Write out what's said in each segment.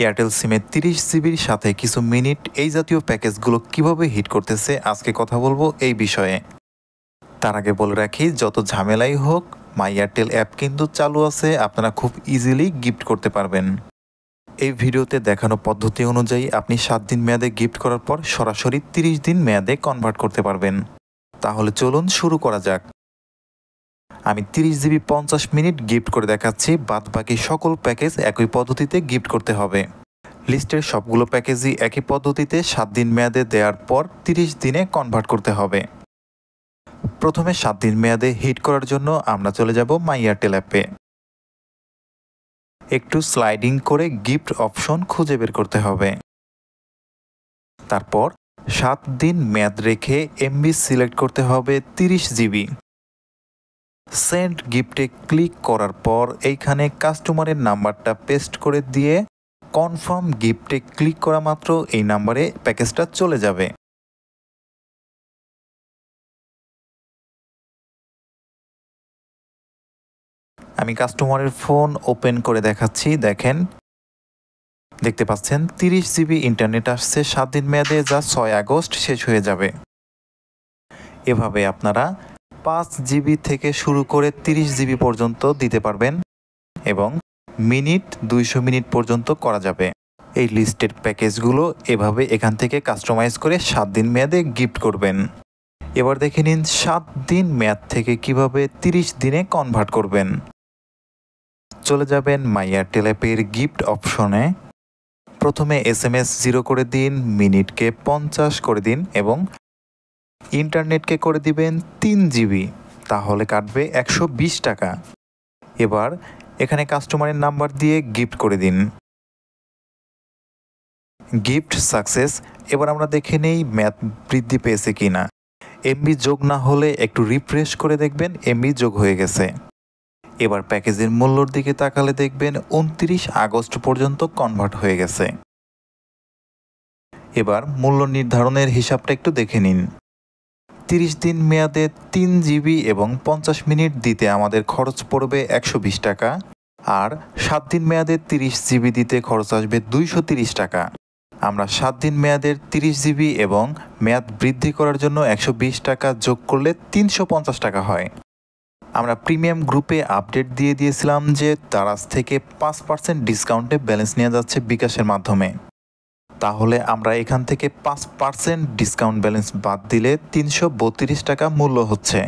Airtel সিমে 30 জিবির সাথে কিছু মিনিট এই জাতীয় প্যাকেজগুলো কিভাবে হিট করতেছে আজকে কথা বলবো এই বিষয়ে। তার আগে বলে রাখি, যত ঝামেলাই হোক মাই এয়ারটেল অ্যাপ কিন্তু চালু আছে, আপনারা খুব ইজিলি গিফট করতে পারবেন। এই ভিডিওতে দেখানো পদ্ধতি অনুযায়ী আপনি 7 দিন মেয়াদে গিফট করার পর সরাসরি 30 দিন মেয়াদে কনভার্ট করতে পারবেন। তাহলে চলুন শুরু করা যাক। আমি 30 জিবি 50 মিনিট গিফট করে দেখাচ্ছি, বাদ বাকি সকল প্যাকেজ একই পদ্ধতিতে গিফট করতে হবে। লিস্টের সবগুলো প্যাকেজই একই পদ্ধতিতে 7 দিন মেয়াদে দেওয়ার পর 30 দিনে কনভার্ট করতে হবে। প্রথমে 7 দিন মেয়াদে হিট করার জন্য আমরা চলে যাব মাই এয়ারটেল অ্যাপে। একটু স্লাইডিং করে গিফট অপশন খুঁজে বের করতে হবে। তারপর 7 দিন মেয়াদ রেখে এমবি সিলেক্ট করতে হবে 30 জিবি। সেন্ড গিফটে ক্লিক করার পর এইখানে কাস্টমারের নাম্বারটা পেস্ট করে দিয়ে কনফার্ম গিফটে ক্লিক করা মাত্র এই নাম্বারে প্যাকেজটা চলে যাবে। আমি কাস্টমারের ফোন ওপেন করে দেখাচ্ছি, দেখতে পাচ্ছেন 30 জিবি ইন্টারনেট আসছে 7 দিন মেয়াদে, যা 6 আগস্ট শেষ হয়ে যাবে। এভাবে আপনারা 5 জিবি থেকে শুরু করে 30 জিবি পর্যন্ত দিতে পারবেন এবং মিনিট 200 মিনিট পর্যন্ত করা যাবে। এই লিস্টের প্যাকেজগুলো এভাবে এখান থেকে কাস্টমাইজ করে 7 দিন মেয়াদে গিফট করবেন। এবার দেখে নিন 7 দিন মেয়াদ থেকে কিভাবে 30 দিনে কনভার্ট করবেন। চলে যাবেন মাই এয়ারটেল অ্যাপের গিফট অপশনে। প্রথমে SMS 0 করে দিন, মিনিটকে 50 করে দিন এবং ইন্টারনেটকে করে দিবেন 3 জিবি, তাহলে কাটবে 120 টাকা। এবার এখানে কাস্টমারের নাম্বার দিয়ে গিফট করে দিন। Gift success. এবার আমরা দেখে নেই মেয়াদ বৃদ্ধি পেয়েছে কিনা। এমবি যোগ না হলে একটু রিফ্রেশ করে দেখবেন এমবি যোগ হয়ে গেছে। এবার প্যাকেজের মূল্যর দিকে তাকালে দেখবেন 29 আগস্ট পর্যন্ত কনভার্ট হয়ে গেছে। এবার মূল্য নির্ধারণের হিসাবটা একটু দেখে নিন। 30 দিন মেয়াদে 3 জিবি এবং 50 মিনিট দিতে আমাদের খরচ পড়বে 120 টাকা, আর 7 দিন মেয়াদে 30 জিবি দিতে খরচ আসবে 230 টাকা। আমরা 7 দিন মেয়াদের 30 জিবি এবং মেয়াদ বৃদ্ধি করার জন্য 120 টাকা যোগ করলে 350 টাকা হয়। আমরা প্রিমিয়াম গ্রুপে আপডেট দিয়ে দিয়েছিলাম যে দারাজ থেকে 5% ডিসকাউন্টে ব্যালেন্স নেওয়া যাচ্ছে বিকাশের মাধ্যমে। তাহলে আমরা এখান থেকে 5% ডিসকাউন্ট ব্যালেন্স বাদ দিলে 332 টাকা মূল্য হচ্ছে।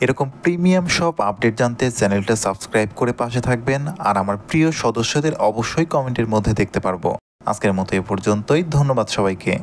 এরকম প্রিমিয়াম সব আপডেট জানতে চ্যানেলটা সাবস্ক্রাইব করে পাশে থাকবেন, আর আমার প্রিয় সদস্যদের অবশ্যই কমেন্টের মধ্যে দেখতে পারবো। আজকের মতো এ পর্যন্তই, ধন্যবাদ সবাইকে।